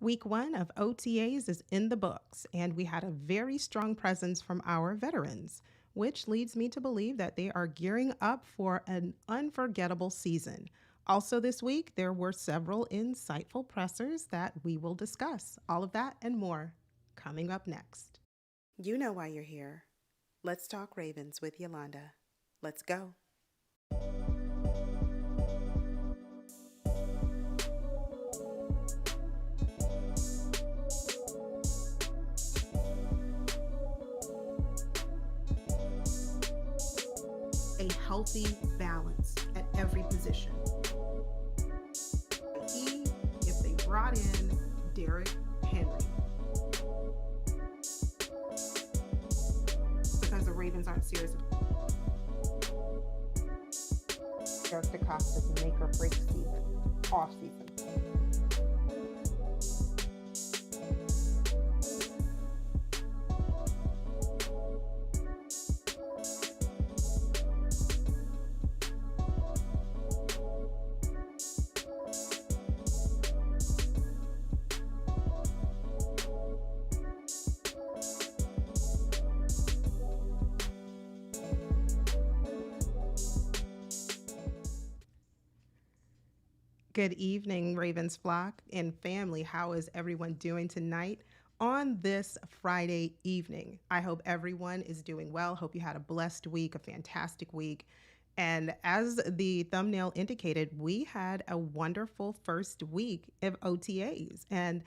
Week 1 of OTAs is in the books, and we had a very strong presence from our veterans, which leads me to believe that they are gearing up for an unforgettable season. Also, this week, there were several insightful pressers that we will discuss. All of that and more coming up next. You know why you're here. Let's talk Ravens with Yolanda. Let's go. A healthy balance at every position. If they brought in Derrick Henry, because the Ravens aren't serious. Eric DeCosta's make or break season, off season. Good evening, Ravens flock and family. How is everyone doing tonight on this Friday evening? I hope everyone is doing well. Hope you had a blessed week, a fantastic week. And as the thumbnail indicated, we had a wonderful first week of OTAs. And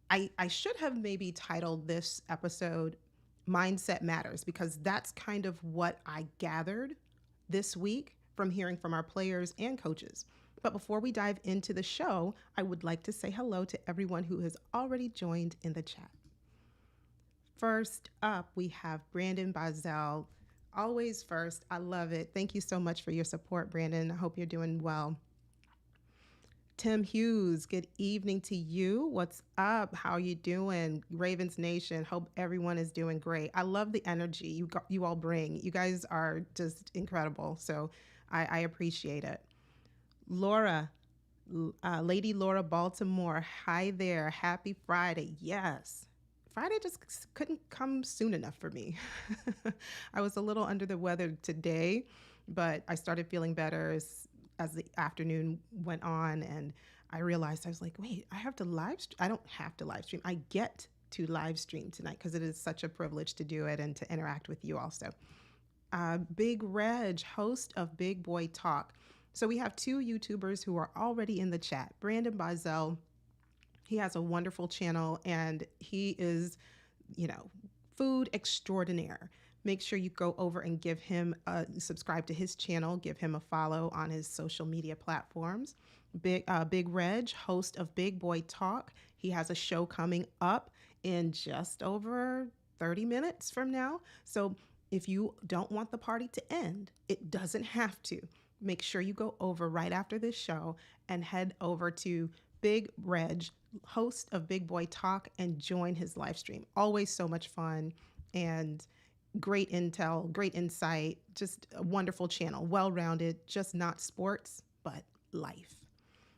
I should have maybe titled this episode Mindset Matters, because that's kind of what I gathered this week from hearing from our players and coaches. But before we dive into the show, I would like to say hello to everyone who has already joined in the chat. First up, we have Brandon Bazel. Always first. I love it. Thank you so much for your support, Brandon. I hope you're doing well. Tim Hughes, good evening to you. What's up? How are you doing? Ravens Nation, hope everyone is doing great. I love the energy you all bring. You guys are just incredible. So I appreciate it. Laura, Lady Laura Baltimore, hi there. Happy Friday. Yes. Friday just couldn't come soon enough for me. I was a little under the weather today, but I started feeling better as the afternoon went on, and I realized I was like, wait, I have to live stream. I don't have to live stream. I get to live stream tonight because it is such a privilege to do it and to interact with you also. Big Reg, host of Big Boy Talk. So we have two YouTubers who are already in the chat. Brandon Bazel, he has a wonderful channel and he is, food extraordinaire. Make sure you go over and give him subscribe to his channel, give him a follow on his social media platforms. Big Reg, host of Big Boy Talk. He has a show coming up in just over 30 minutes from now. So if you don't want the party to end, it doesn't have to. Make sure you go over right after this show and head over to Big Reg, host of Big Boy Talk, and join his live stream. Always so much fun and great intel, great insight, just a wonderful channel, well-rounded, just not sports, but life.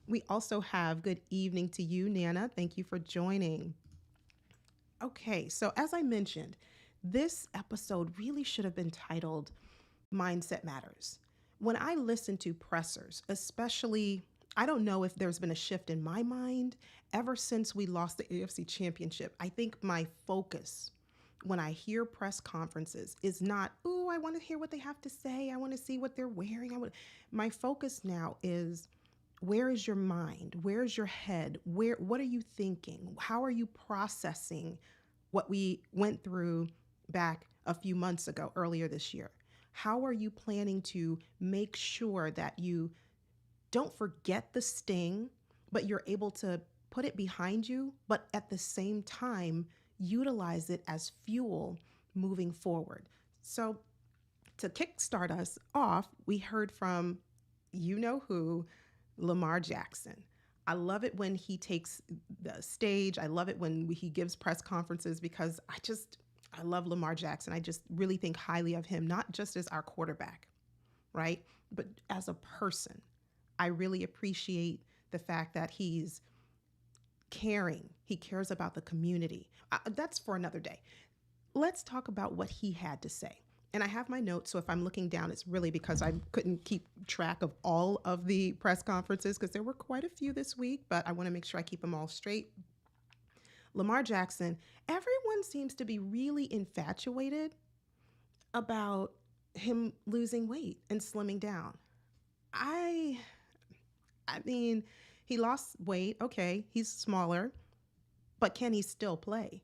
We also have good evening to you, Nana. Thank you for joining. Okay, so as I mentioned, this episode really should have been titled Mindset Matters. When I listen to pressers, especially, I don't know if there's been a shift in my mind ever since we lost the AFC Championship. I think my focus when I hear press conferences is not, ooh, I want to hear what they have to say. I want to see what they're wearing. My focus now is, where is your mind? Where's your head? What are you thinking? How are you processing what we went through back a few months ago, earlier this year? How are you planning to make sure that you don't forget the sting, but you're able to put it behind you, but at the same time, utilize it as fuel moving forward? So to kickstart us off, we heard from you-know-who, Lamar Jackson. I love it when he takes the stage. I love it when he gives press conferences because I love Lamar Jackson. I just really think highly of him, not just as our quarterback, right? But as a person. I really appreciate the fact that he's caring. He cares about the community. That's for another day. Let's talk about what he had to say. And I have my notes, so if I'm looking down, it's really because I couldn't keep track of all of the press conferences because there were quite a few this week, but I want to make sure I keep them all straight. Lamar Jackson, everyone seems to be really infatuated about him losing weight and slimming down. I mean, he lost weight. Okay, he's smaller, but can he still play?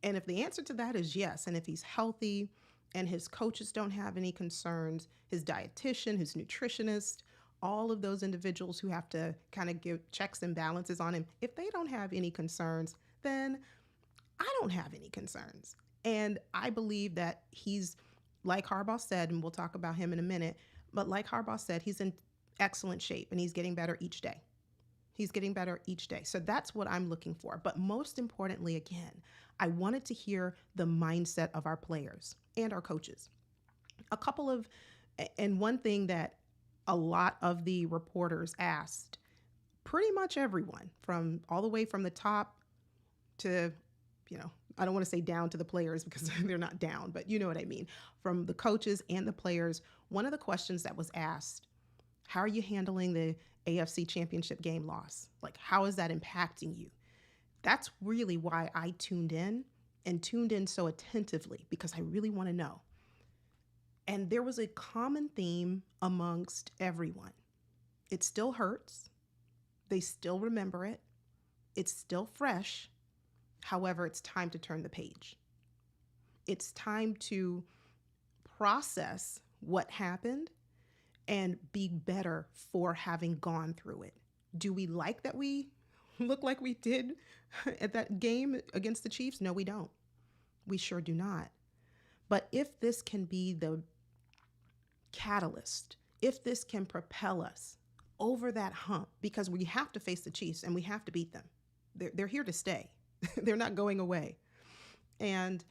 And if the answer to that is yes, and if he's healthy and his coaches don't have any concerns, his dietitian, his nutritionist, all of those individuals who have to kind of give checks and balances on him, if they don't have any concerns, then I don't have any concerns. And I believe that he's, like Harbaugh said, and we'll talk about him in a minute, but like Harbaugh said, he's in excellent shape and he's getting better each day. He's getting better each day. So that's what I'm looking for. But most importantly, again, I wanted to hear the mindset of our players and our coaches. And one thing that a lot of the reporters asked, pretty much everyone, from all the way from the top to, I don't want to say down to the players because they're not down, but you know what I mean. From the coaches and the players, one of the questions that was asked, how are you handling the AFC Championship game loss? Like, how is that impacting you? That's really why I tuned in so attentively, because I really want to know. And there was a common theme amongst everyone. It still hurts. They still remember it. It's still fresh. However, it's time to turn the page. It's time to process what happened and be better for having gone through it. Do we like that we look like we did at that game against the Chiefs? No, we don't. We sure do not. But if this can be the catalyst, if this can propel us over that hump, because we have to face the Chiefs and we have to beat them. They're here to stay. They're not going away. And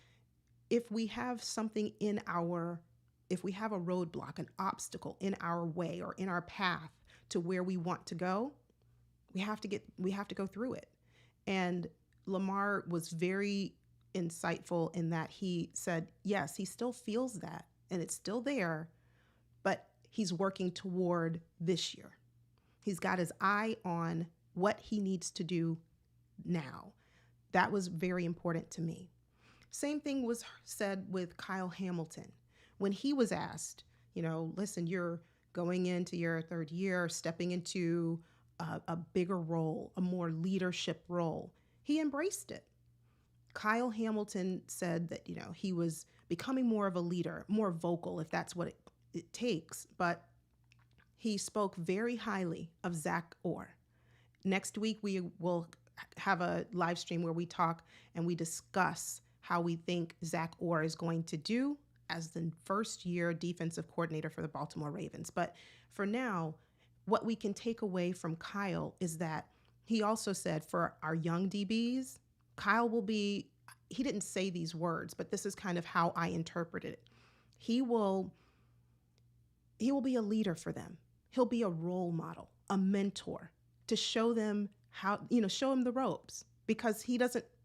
if we have something if we have a roadblock, an obstacle in our way or in our path to where we want to go, we have to go through it. And Lamar was very insightful in that he said, yes, he still feels that and it's still there, but he's working toward this year. He's got his eye on what he needs to do now. That was very important to me. Same thing was said with Kyle Hamilton. When he was asked, listen, you're going into your third year, stepping into a bigger role, a more leadership role, he embraced it. Kyle Hamilton said that, he was becoming more of a leader, more vocal, if that's what it takes. But he spoke very highly of Zach Orr. Next week, we will have a live stream where we talk and we discuss how we think Zach Orr is going to do as the first-year defensive coordinator for the Baltimore Ravens. But for now, what we can take away from Kyle is that he also said for our young DBs, Kyle will be, he didn't say these words, but this is kind of how I interpreted it. He will be a leader for them. He'll be a role model, a mentor to show them how, show him the ropes, because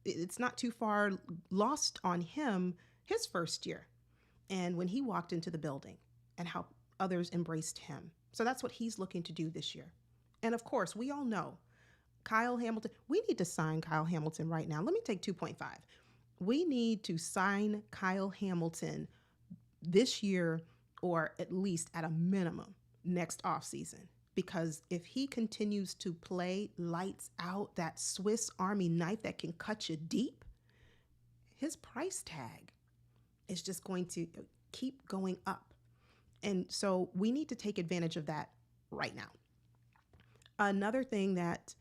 it's not too far lost on him his first year. And when he walked into the building and how others embraced him. So that's what he's looking to do this year. And of course, we all know Kyle Hamilton, we need to sign Kyle Hamilton right now. Let me take 2.5. We need to sign Kyle Hamilton this year, or at least at a minimum next offseason. Because if he continues to play lights out, that Swiss Army knife that can cut you deep, his price tag is just going to keep going up. And so we need to take advantage of that right now. Another thing that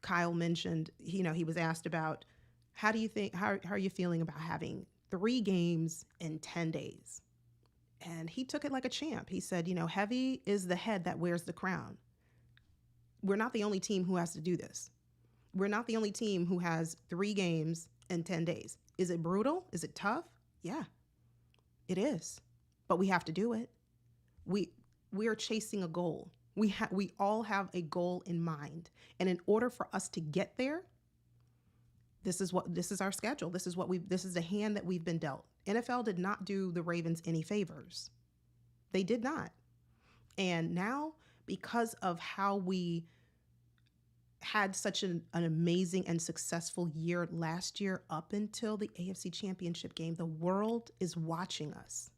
Kyle mentioned, he was asked about, how are you feeling about having 3 games in 10 days? And he took it like a champ. He said, heavy is the head that wears the crown. We're not the only team who has to do this. We're not the only team who has 3 games in 10 days. Is it brutal? Is it tough? Yeah, it is. But we have to do it. We are chasing a goal. We all have a goal in mind. And in order for us to get there, This is our schedule. This is the hand that we've been dealt. NFL did not do the Ravens any favors. They did not. And now, because of how we had such an amazing and successful year last year up until the AFC Championship game, the world is watching us.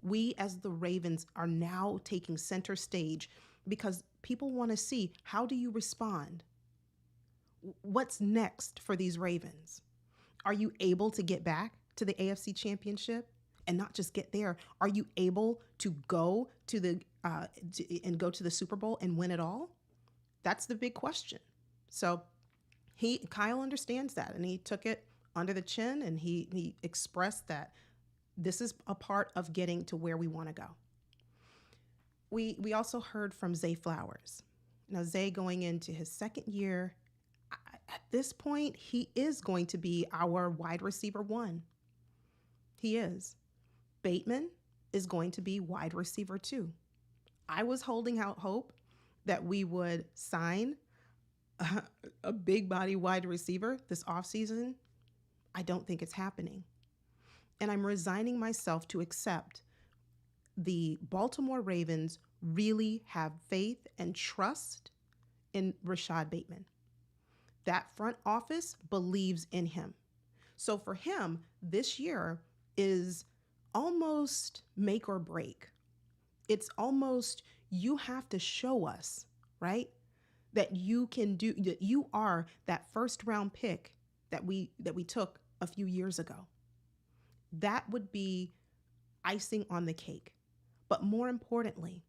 We as the Ravens are now taking center stage because people want to see, how do you respond? What's next for these Ravens? Are you able to get back to the AFC Championship and not just get there? Are you able to go to the Super Bowl and win it all? That's the big question. So Kyle understands that, and he took it under the chin, and he expressed that this is a part of getting to where we want to go. We also heard from Zay Flowers. Now, Zay, going into his second year, at this point, he is going to be our wide receiver one. He is. Bateman is going to be wide receiver two. I was holding out hope that we would sign a big body wide receiver this offseason. I don't think it's happening. And I'm resigning myself to accept the Baltimore Ravens really have faith and trust in Rashad Bateman. That front office believes in him. So for him, this year is almost make or break. It's almost, you have to show us, right, that you can do, that you are that first round pick that we took a few years ago. That would be icing on the cake. But more importantly,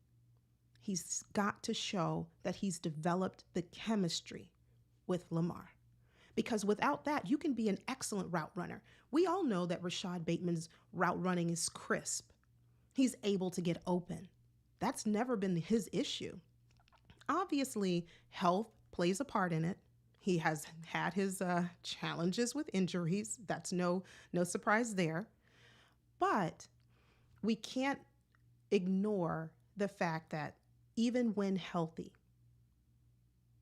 he's got to show that he's developed the chemistry with Lamar. Because without that, you can be an excellent route runner. We all know that Rashad Bateman's route running is crisp. He's able to get open. That's never been his issue. Obviously, health plays a part in it. He has had his challenges with injuries. That's no surprise there. But we can't ignore the fact that even when healthy,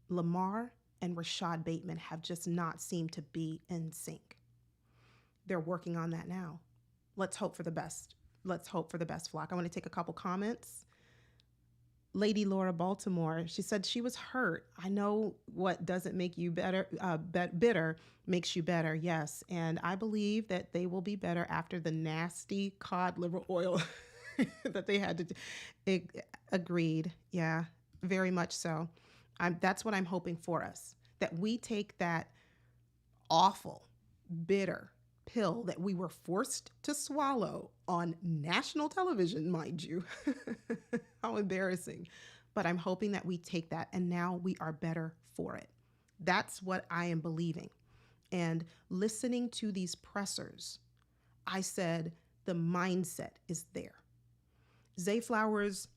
Lamar and Rashad Bateman have just not seemed to be in sync. They're working on that now. Let's hope for the best. Let's hope for the best, Flock. I want to take a couple comments. Lady Laura Baltimore, she said she was hurt. I know what doesn't make you better, bitter makes you better. Yes. And I believe that they will be better after the nasty cod liver oil that they had to do. Agreed. Yeah, very much so. That's what I'm hoping for us, that we take that awful, bitter pill that we were forced to swallow on national television, mind you. How embarrassing. But I'm hoping that we take that and now we are better for it. That's what I am believing. And listening to these pressers, I said the mindset is there. Zay Flowers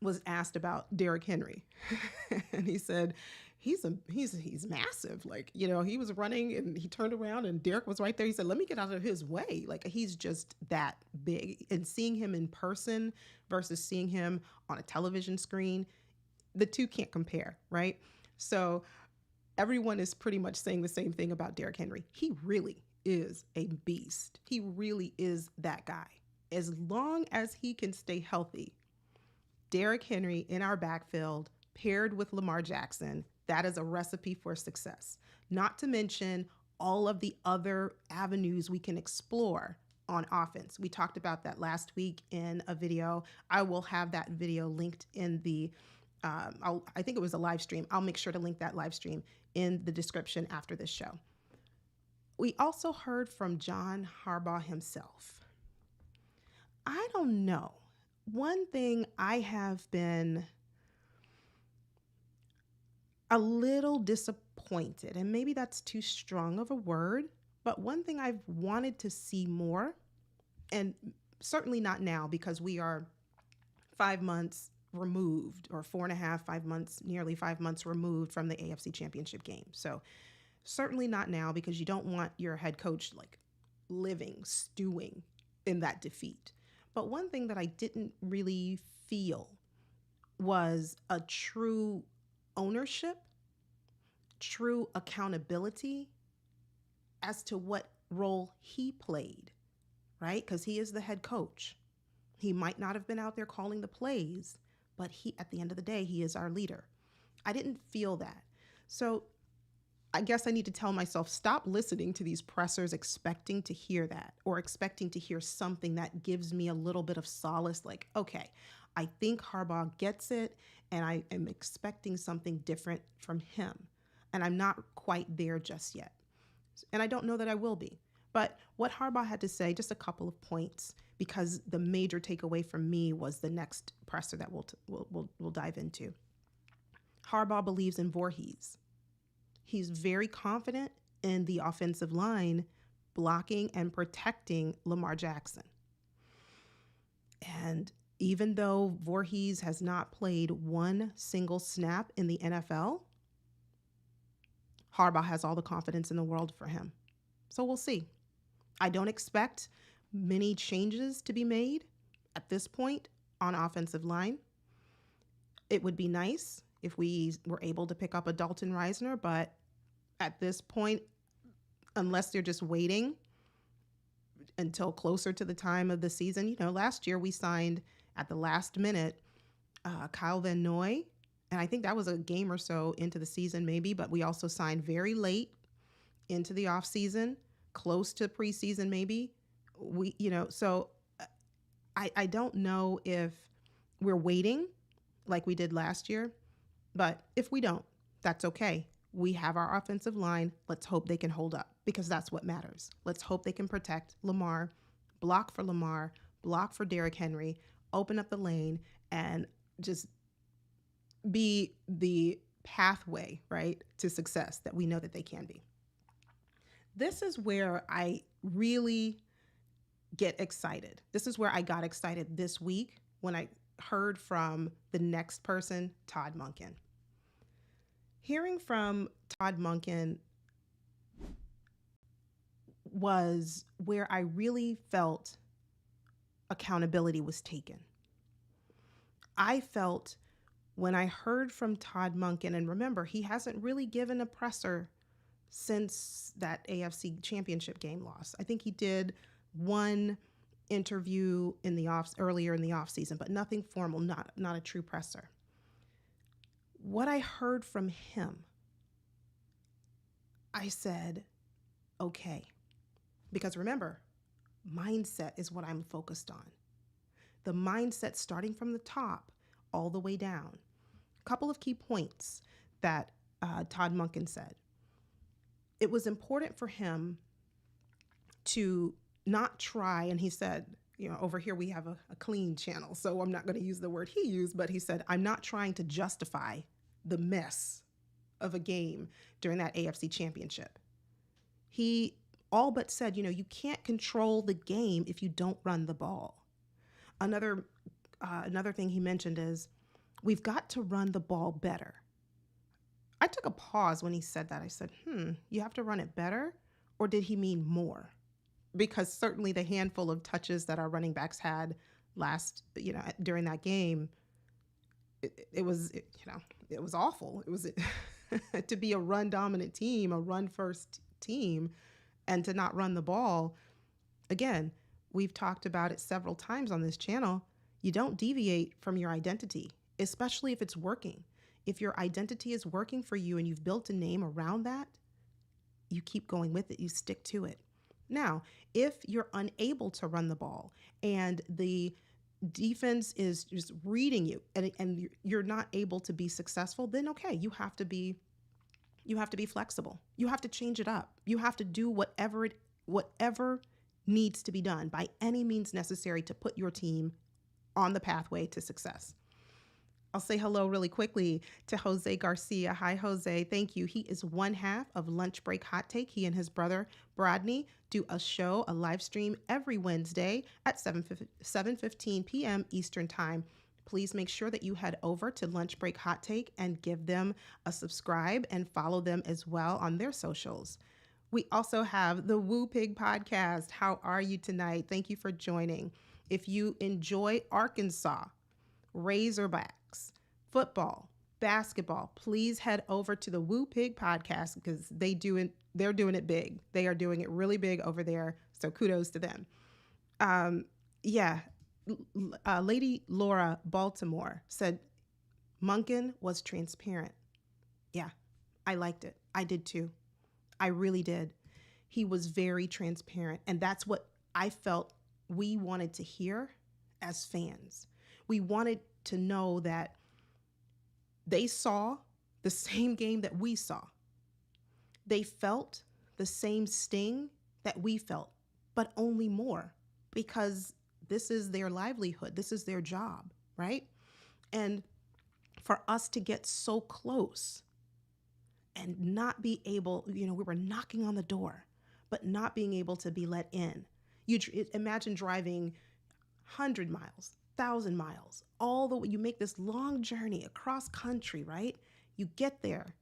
was asked about Derrick Henry, and he said, he's massive. Like, he was running and he turned around and Derrick was right there. He said, let me get out of his way. Like, he's just that big. And seeing him in person versus seeing him on a television screen, the two can't compare, right? So everyone is pretty much saying the same thing about Derrick Henry. He really is a beast. He really is that guy. As long as he can stay healthy, Derrick Henry in our backfield paired with Lamar Jackson, that is a recipe for success. Not to mention all of the other avenues we can explore on offense. We talked about that last week in a video. I will have that video linked in the, I think it was a live stream. I'll make sure to link that live stream in the description after this show. We also heard from John Harbaugh himself. I don't know. One thing I have been a little disappointed, and maybe that's too strong of a word, but one thing I've wanted to see more, and certainly not now because we are 5 months removed, or 4.5, 5 months, nearly 5 months removed from the AFC Championship game. So certainly not now, because you don't want your head coach like stewing in that defeat. But one thing that I didn't really feel was a true ownership, true accountability, as to what role he played, right? Because he is the head coach. He might not have been out there calling the plays, but at the end of the day, he is our leader. I didn't feel that. So I guess I need to tell myself, stop listening to these pressers expecting to hear that, or expecting to hear something that gives me a little bit of solace, like, okay, I think Harbaugh gets it, and I am expecting something different from him. And I'm not quite there just yet. And I don't know that I will be. But what Harbaugh had to say, just a couple of points, because the major takeaway from me was the next presser that we'll dive into. Harbaugh believes in Voorhees. He's very confident in the offensive line blocking and protecting Lamar Jackson. And even though Voorhees has not played one single snap in the NFL, Harbaugh has all the confidence in the world for him. So we'll see. I don't expect many changes to be made at this point on offensive line. It would be nice if we were able to pick up a Dalton Risner, but at this point, unless they're just waiting until closer to the time of the season, last year we signed at the last minute Kyle Van Noy, and I think that was a game or so into the season maybe, but we also signed very late into the offseason, close to preseason maybe. So I don't know if we're waiting like we did last year, but if we don't, that's okay. We have our offensive line. Let's hope they can hold up, because that's what matters. Let's hope they can protect Lamar, block for Derrick Henry, open up the lane, and just be the pathway, right, to success that we know that they can be. This is where I really get excited. This is where I got excited this week when I heard from the next person, Todd Monken. Hearing from Todd Monken was where I really felt accountability was taken. I felt when I heard from Todd Monken, and remember, he hasn't really given a presser since that AFC Championship game loss. I think he did one interview earlier in the offseason, but nothing formal, not a true presser. What I heard from him, I said, okay. Because remember, mindset is what I'm focused on. The mindset starting from the top all the way down. A couple of key points that Todd Monken said. It was important for him to not try, and he said, over here we have a clean channel, so I'm not going to use the word he used, but he said, I'm not trying to justify the mess of a game during that AFC Championship. He all but said, you can't control the game if you don't run the ball. Another thing he mentioned is, we've got to run the ball better. I took a pause when he said that. I said, you have to run it better? Or did he mean more? Because certainly the handful of touches that our running backs had during that game, it was awful. It was to be a run dominant team, a run first team, and to not run the ball. Again, we've talked about it several times on this channel. You don't deviate from your identity, especially if it's working. If your identity is working for you and you've built a name around that, you keep going with it. You stick to it. Now, if you're unable to run the ball and the defense is just reading you and you're not able to be successful, then okay, you have to be flexible. You have to change it up. You have to do whatever needs to be done by any means necessary to put your team on the pathway to success. I'll say hello really quickly to Jose Garcia. Hi, Jose. Thank you. He is one half of Lunch Break Hot Take. He and his brother, Brodney, do a live stream every Wednesday at 7:15 p.m. Eastern Time. Please make sure that you head over to Lunch Break Hot Take and give them a subscribe and follow them as well on their socials. We also have the Woo Pig Podcast. How are you tonight? Thank you for joining. If you enjoy Arkansas, Razorbacks, football, basketball, please head over to the Woo Pig podcast because they're doing it big. They are doing it really big over there. So kudos to them. Yeah. Lady Laura Baltimore said Monken was transparent. Yeah, I liked it. I did too. I really did. He was very transparent. And that's what I felt we wanted to hear as fans. We wanted to know that they saw the same game that we saw. They felt the same sting that we felt, but only more, because this is their livelihood. This is their job, right? And for us to get so close and not be able, we were knocking on the door, but not being able to be let in. You imagine driving 100 miles, 1,000 miles, all the way, you make this long journey across country, right? You get there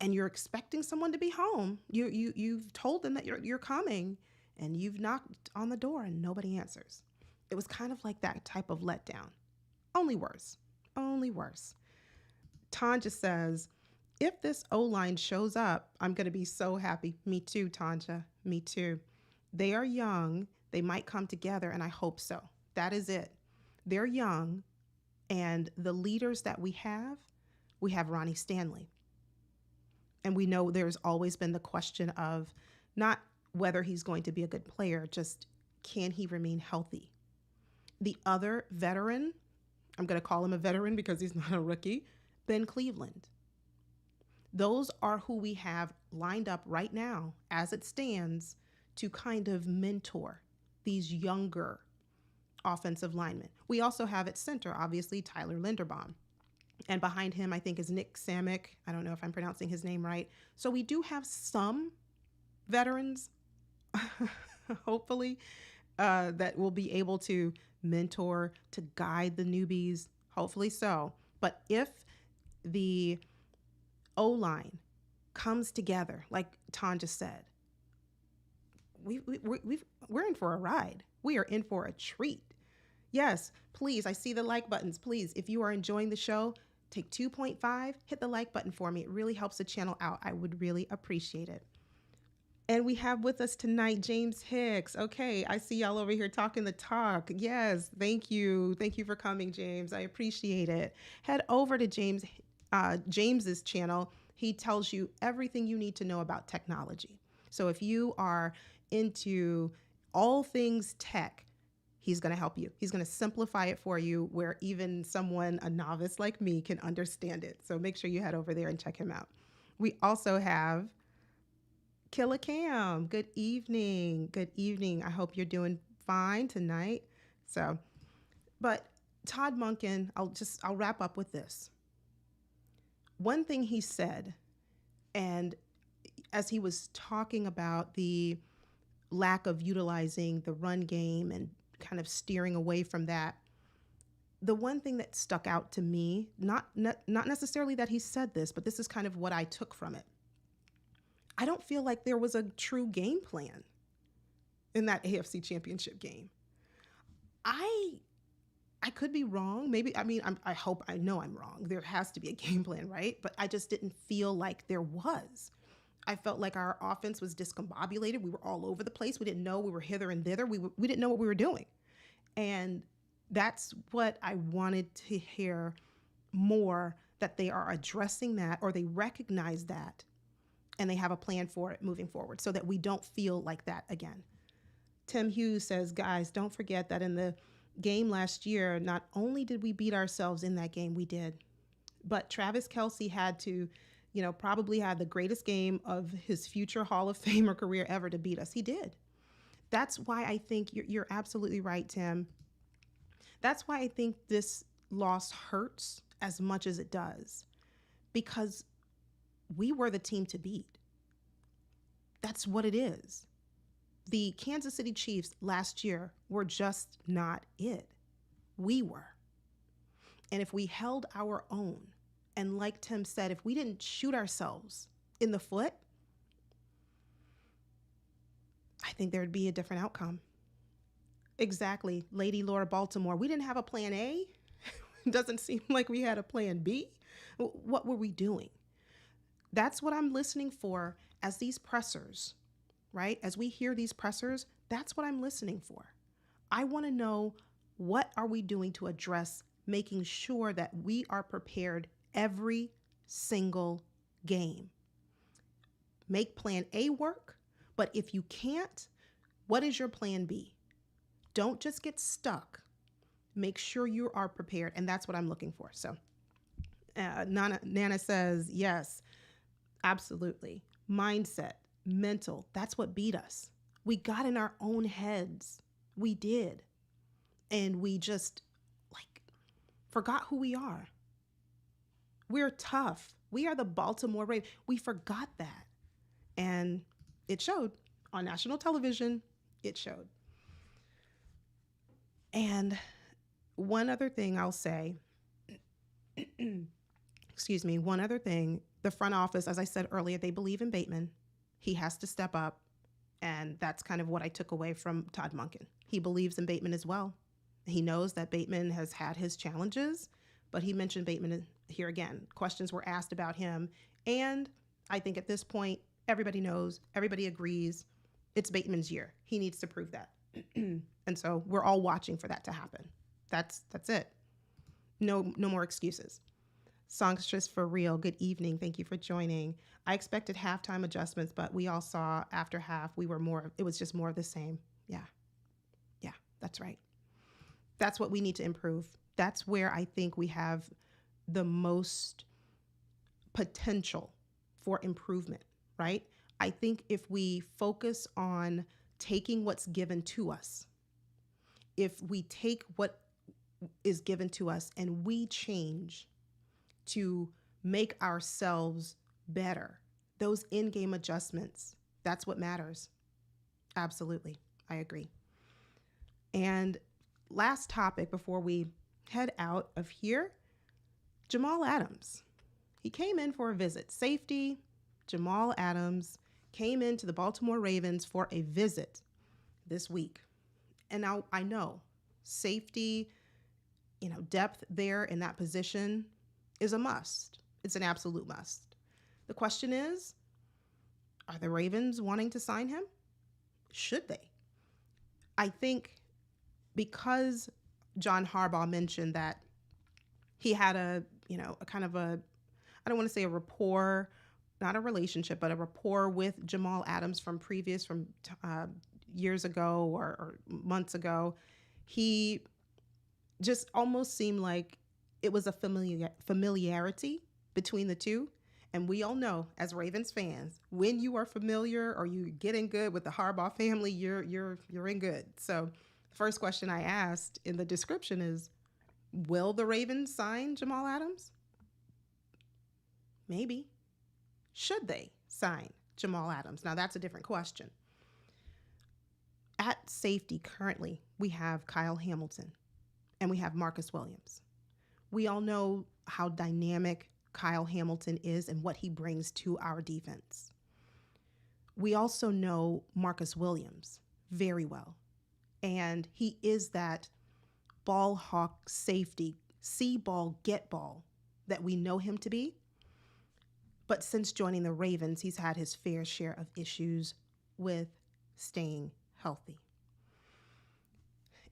and you're expecting someone to be home. You've told them that you're coming, and you've knocked on the door and nobody answers. It was kind of like that type of letdown. Only worse. Tanja says, if this O-line shows up, I'm going to be so happy. Me too, Tanja. Me too. They are young. They might come together, and I hope so. That is it. They're young, and the leaders that we have Ronnie Stanley. And we know there's always been the question of not whether he's going to be a good player, just can he remain healthy? The other veteran, I'm going to call him a veteran because he's not a rookie, Ben Cleveland. Those are who we have lined up right now as it stands to kind of mentor these younger offensive linemen. We also have at center, obviously, Tyler Linderbaum. And behind him, I think, is Nick Samick. I don't know if I'm pronouncing his name right. So we do have some veterans, hopefully, that will be able to mentor, to guide the newbies, hopefully so. But if the O-line comes together, like Tanja said, we're in for a ride. We are in for a treat. Yes, please, I see the like buttons. Please, if you are enjoying the show, take 2.5, hit the like button for me. It really helps the channel out. I would really appreciate it. And we have with us tonight James Hicks. Okay, I see y'all over here talking the talk. Yes, thank you. Thank you for coming, James. I appreciate it. Head over to James's channel. He tells you everything you need to know about technology. So if you are into all things tech, he's going to help you. He's going to simplify it for you where even a novice like me, can understand it. So make sure you head over there and check him out. We also have Killa Cam. Good evening. Good evening. I hope you're doing fine tonight. But Todd Monken, I'll wrap up with this. One thing he said, and as he was talking about the lack of utilizing the run game and kind of steering away from that, the one thing that stuck out to me, not necessarily that he said this, but this is kind of what I took from it. I don't feel like there was a true game plan in that AFC Championship game. I could be wrong. Maybe, I know I'm wrong. There has to be a game plan, right? But I just didn't feel like there was. I felt like our offense was discombobulated. We were all over the place. We didn't know. We were hither and thither. We didn't know what we were doing. And that's what I wanted to hear more, that they are addressing that, or they recognize that, and they have a plan for it moving forward so that we don't feel like that again. Tim Hughes says, guys, don't forget that in the game last year, not only did we beat ourselves in that game, we did, but Travis Kelce had to, probably had the greatest game of his future Hall of Famer career ever to beat us. He did. That's why I think you're absolutely right, Tim. That's why I think this loss hurts as much as it does, because we were the team to beat. That's what it is. The Kansas City Chiefs last year were just not it. We were. And if we held our own, and like Tim said, if we didn't shoot ourselves in the foot, I think there'd be a different outcome. Exactly. Lady Laura Baltimore, we didn't have a plan A. It doesn't seem like we had a plan B. What were we doing? That's what I'm listening for as these pressers, right? As we hear these pressers, that's what I'm listening for. I want to know, what are we doing to address making sure that we are prepared every single game? Make plan A work, but if you can't, what is your plan B? Don't just get stuck. Make sure you are prepared, and that's what I'm looking for. So Nana says, yes, absolutely. Mindset, mental, that's what beat us. We got in our own heads. We did. And we just forgot who we are. We're tough. We are the Baltimore Ravens. We forgot that. And it showed on national television. It showed. And one other thing I'll say, excuse me, one other thing, the front office, as I said earlier, they believe in Bateman. He has to step up. And that's kind of what I took away from Todd Monken. He believes in Bateman as well. He knows that Bateman has had his challenges, but he mentioned Bateman here again. Questions were asked about him. And I think at this point, everybody knows, everybody agrees, it's Bateman's year. He needs to prove that. And so we're all watching for that to happen. That's it. No more excuses. Songstress for real. Good evening. Thank you for joining. I expected halftime adjustments, but we all saw after half it was just more of the same. Yeah, that's right. That's what we need to improve. That's where I think we have the most potential for improvement, right? I think if we focus on taking what's given to us, if we take what is given to us and we change to make ourselves better, those in-game adjustments, that's what matters. Absolutely. I agree. And last topic before we head out of here, Jamal Adams. He came in for a visit. Safety, Jamal Adams came into the Baltimore Ravens for a visit this week. And now I know safety, depth there in that position is a must. It's an absolute must. The question is, are the Ravens wanting to sign him? Should they? I think because John Harbaugh mentioned that he had a kind of a, I don't want to say a rapport, not a relationship, but a rapport with Jamal Adams from years ago or months ago. He just almost seemed like it was a familiarity between the two. And we all know, as Ravens fans, when you are familiar or you're getting good with the Harbaugh family, you're in good. So the first question I asked in the description is, will the Ravens sign Jamal Adams? Maybe. Should they sign Jamal Adams? Now that's a different question. At safety currently, we have Kyle Hamilton and we have Marcus Williams. We all know how dynamic Kyle Hamilton is and what he brings to our defense. We also know Marcus Williams very well. And he is that ball hawk safety, see ball, get ball that we know him to be. But since joining the Ravens, he's had his fair share of issues with staying healthy.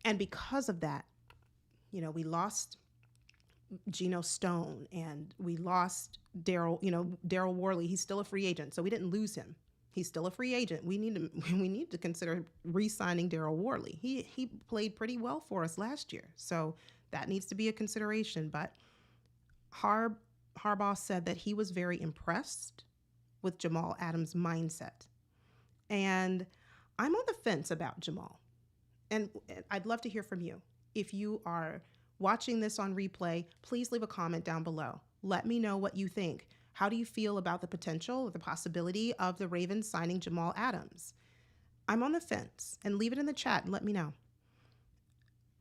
And because of that, we lost Geno Stone and we lost Daryl Worley. He's still a free agent, so we didn't lose him. He's still a free agent. We need to consider re-signing Daryl Worley. He played pretty well for us last year, so that needs to be a consideration. But Harbaugh said that he was very impressed with Jamal Adams' mindset. And I'm on the fence about Jamal. And I'd love to hear from you. If you are watching this on replay, please leave a comment down below. Let me know what you think. How do you feel about the potential or the possibility of the Ravens signing Jamal Adams? I'm on the fence, and leave it in the chat and let me know.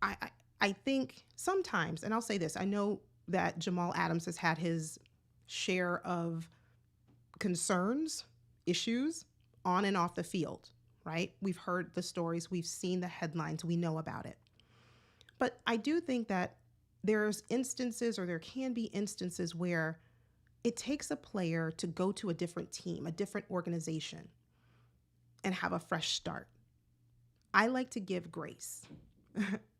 I think sometimes, and I'll say this, I know that Jamal Adams has had his share of concerns, issues on and off the field, right? We've heard the stories, we've seen the headlines, we know about it. But I do think that there's instances, or there can be instances where It takes a player to go to a different team, a different organization, and have a fresh start. I like to give grace.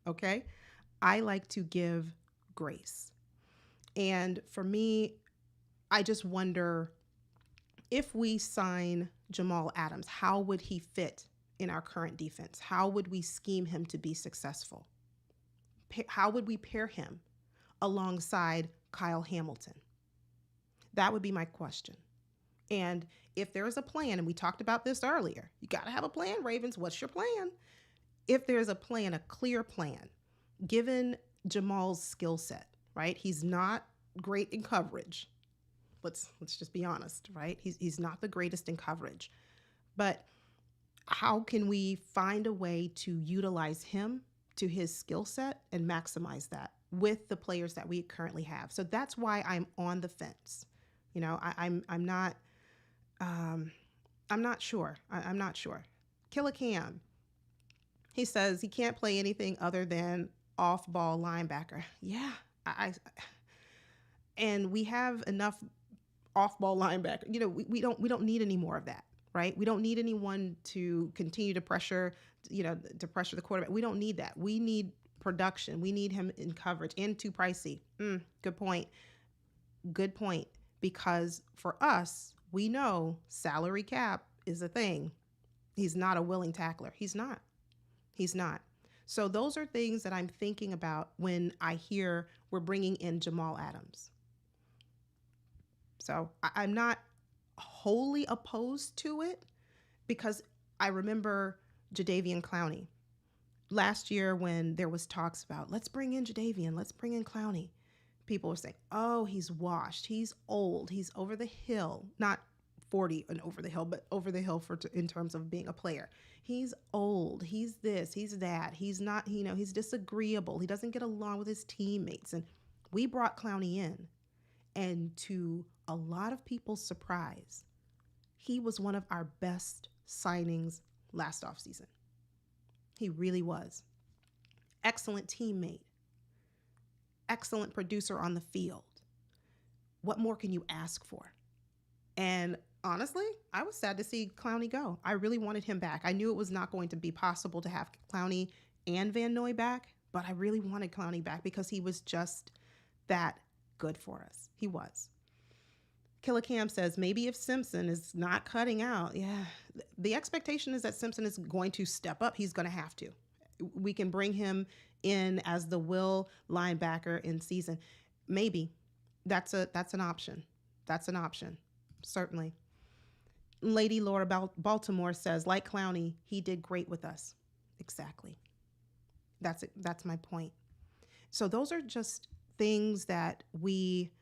Okay? I like to give grace. And for me, I just wonder, if we sign Jamal Adams, how would he fit in our current defense? How would we scheme him to be successful? How would we pair him alongside Kyle Hamilton? That would be my question. And if there is a plan, and we talked about this earlier, you got to have a plan, Ravens. What's your plan? If there's a plan, a clear plan, given Jamal's skill set, right? He's not great in coverage. Let's just be honest, right? He's not the greatest in coverage. But how can we find a way to utilize him to his skill set and maximize that with the players that we currently have? So that's why I'm on the fence. You know, I'm not sure. I'm not sure. Killer Cam, he says he can't play anything other than off-ball linebacker. Yeah, and we have enough off-ball linebacker. You know, we don't need any more of that, right? We don't need anyone to continue to pressure, to pressure the quarterback. We don't need that. We need production. We need him in coverage and too pricey. Good point. Good point. Because for us, we know salary cap is a thing. He's not a willing tackler. He's not. So those are things that I'm thinking about when I hear we're bringing in Jamal Adams. So I'm not wholly opposed to it, because I remember Jadeveon Clowney last year when there was talks about, let's bring in Jadeveon, let's bring in Clowney. People were saying, oh, he's washed, he's old, he's over the hill. Not 40 and over the hill, but over the hill in terms of being a player. He's old, he's this, he's that, he's not, he's disagreeable, he doesn't get along with his teammates. And we brought Clowney in, and to a lot of people's surprise, he was one of our best signings last offseason. He really was. Excellent teammate. Excellent producer on the field. What more can you ask for? And honestly, I was sad to see Clowney go. I really wanted him back. I knew it was not going to be possible to have Clowney and Van Noy back, but I really wanted Clowney back because he was just that good for us. He was. Killer Cam says, maybe if Simpson is not cutting out, the expectation is that Simpson is going to step up. He's going to have to. We can bring him in as the will linebacker in season. Maybe. That's an option. That's an option. Certainly. Lady Laura Baltimore says, like Clowney, he did great with us. Exactly. That's my point. So those are just things that we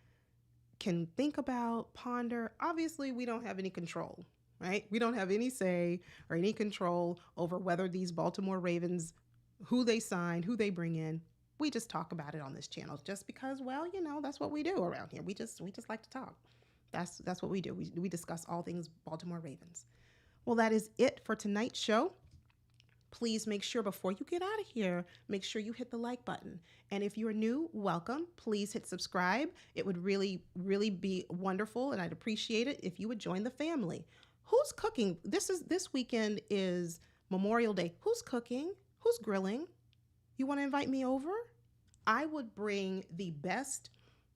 can think about, ponder. Obviously, we don't have any control, right? We don't have any say or any control over whether these Baltimore Ravens, who they sign, who they bring in. We just talk about it on this channel just because, well, that's what we do around here. We just like to talk. That's what we do. We discuss all things Baltimore Ravens. Well, that is it for tonight's show. Please make sure before you get out of here, make sure you hit the like button. And if you're new, welcome. Please hit subscribe. It would really, really be wonderful, and I'd appreciate it if you would join the family. Who's cooking? This weekend is Memorial Day. Who's cooking? Who's grilling? You want to invite me over? I would bring the best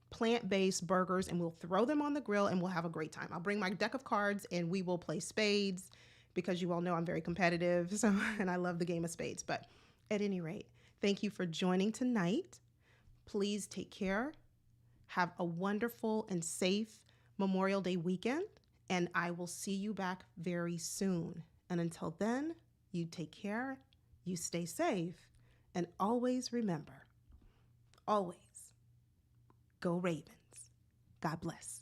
plant-based burgers, and we'll throw them on the grill, and we'll have a great time. I'll bring my deck of cards, and we will play spades, because you all know I'm very competitive, and I love the game of spades. But at any rate, thank you for joining tonight. Please take care. Have a wonderful and safe Memorial Day weekend, and I will see you back very soon. And until then, you take care, you stay safe, and always remember, always go Ravens. God bless.